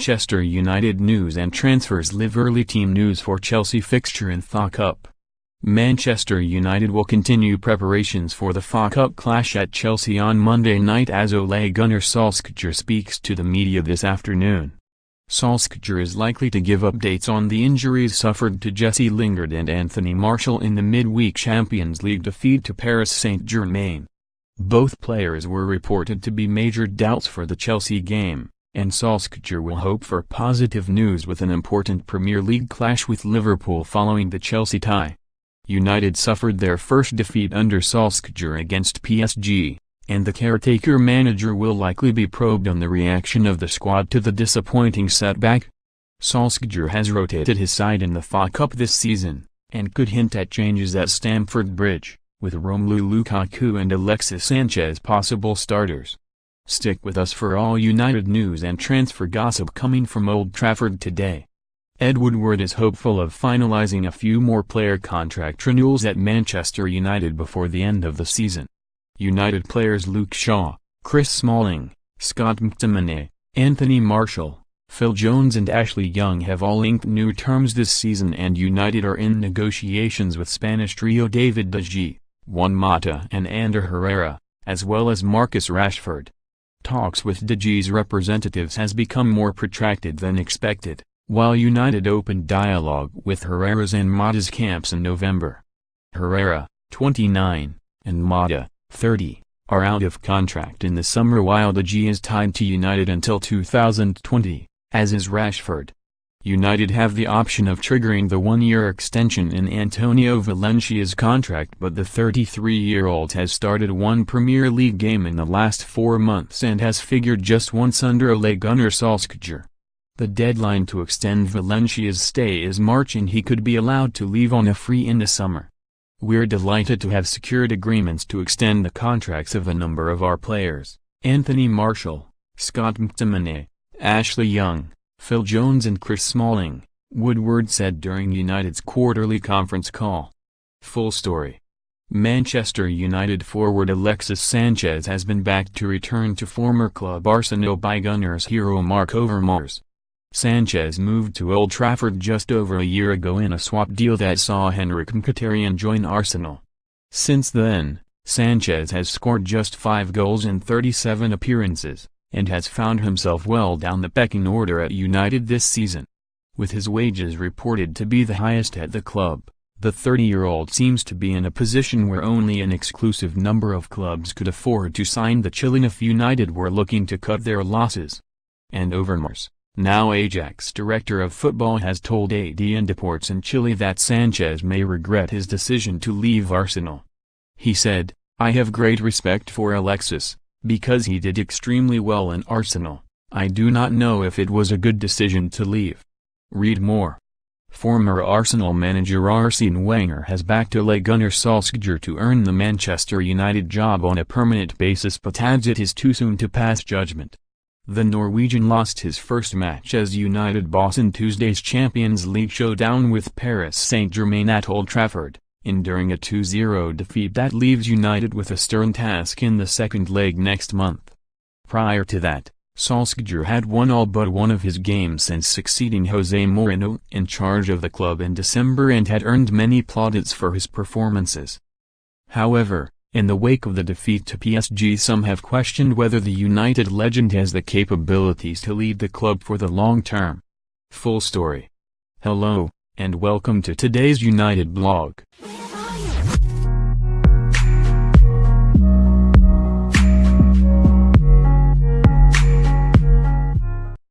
Manchester United news and transfers. Live early team news for Chelsea fixture in FA Cup. Manchester United will continue preparations for the FA Cup clash at Chelsea on Monday night as Ole Gunnar Solskjaer speaks to the media this afternoon. Solskjaer is likely to give updates on the injuries suffered to Jesse Lingard and Anthony Martial in the midweek Champions League defeat to Paris Saint-Germain. Both players were reported to be major doubts for the Chelsea game, and Solskjaer will hope for positive news with an important Premier League clash with Liverpool following the Chelsea tie. United suffered their first defeat under Solskjaer against PSG, and the caretaker manager will likely be probed on the reaction of the squad to the disappointing setback. Solskjaer has rotated his side in the FA Cup this season, and could hint at changes at Stamford Bridge, with Romelu Lukaku and Alexis Sanchez possible starters. Stick with us for all United news and transfer gossip coming from Old Trafford today. Woodward is hopeful of finalising a few more player contract renewals at Manchester United before the end of the season. United players Luke Shaw, Chris Smalling, Scott McTominay, Anthony Martial, Phil Jones and Ashley Young have all inked new terms this season, and United are in negotiations with Spanish trio David de Gea, Juan and Herrera, as well as Marcus Rashford. Talks with de Gea's representatives has become more protracted than expected, while United opened dialogue with Herrera's and Mata's camps in November. Herrera, 29, and Mata, 30, are out of contract in the summer, while de Gea is tied to United until 2020, as is Rashford. United have the option of triggering the one-year extension in Antonio Valencia's contract, but the 33-year-old has started one Premier League game in the last 4 months and has figured just once under Ole Gunnar Solskjaer. The deadline to extend Valencia's stay is March, and he could be allowed to leave on a free in the summer. We're delighted to have secured agreements to extend the contracts of a number of our players: Anthony Martial, Scott McTominay, Ashley Young, Phil Jones and Chris Smalling, Woodward said during United's quarterly conference call. Full story. Manchester United forward Alexis Sanchez has been backed to return to former club Arsenal by Gunners hero Marc Overmars. Sanchez moved to Old Trafford just over a year ago in a swap deal that saw Henrikh Mkhitaryan join Arsenal. Since then, Sanchez has scored just 5 goals in 37 appearances, and has found himself well down the pecking order at United this season. With his wages reported to be the highest at the club, the 30-year-old seems to be in a position where only an exclusive number of clubs could afford to sign the Chilean if United were looking to cut their losses. And Overmars, now Ajax director of football, has told ADN Deportes in Chile that Sanchez may regret his decision to leave Arsenal. He said, "I have great respect for Alexis, because he did extremely well in Arsenal. I do not know if it was a good decision to leave." Read more. Former Arsenal manager Arsene Wenger has backed Ole Gunnar Solskjaer to earn the Manchester United job on a permanent basis, but adds it is too soon to pass judgment. The Norwegian lost his first match as United boss in Tuesday's Champions League showdown with Paris Saint-Germain at Old Trafford, enduring a 2-0 defeat that leaves United with a stern task in the second leg next month. Prior to that, Solskjaer had won all but one of his games since succeeding Jose Mourinho in charge of the club in December, and had earned many plaudits for his performances. However, in the wake of the defeat to PSG, some have questioned whether the United legend has the capabilities to lead the club for the long term. Full story. Hello, and welcome to today's United blog.